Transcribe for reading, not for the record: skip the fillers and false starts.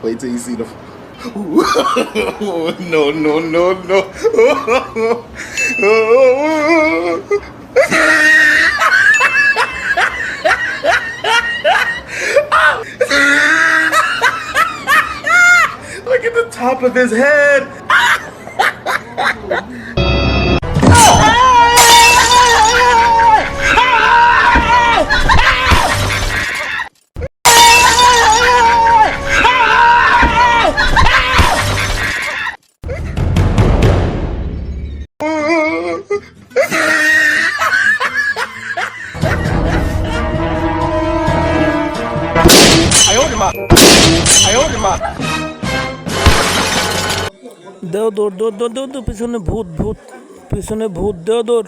Wait till you see the. No, no, no, no. Look at the top of his head. দেও দৌড় দৌড় দৌড় দৌড়, পিছনে ভূত ভূত, পিছনে ভূত, দেও দৌড়।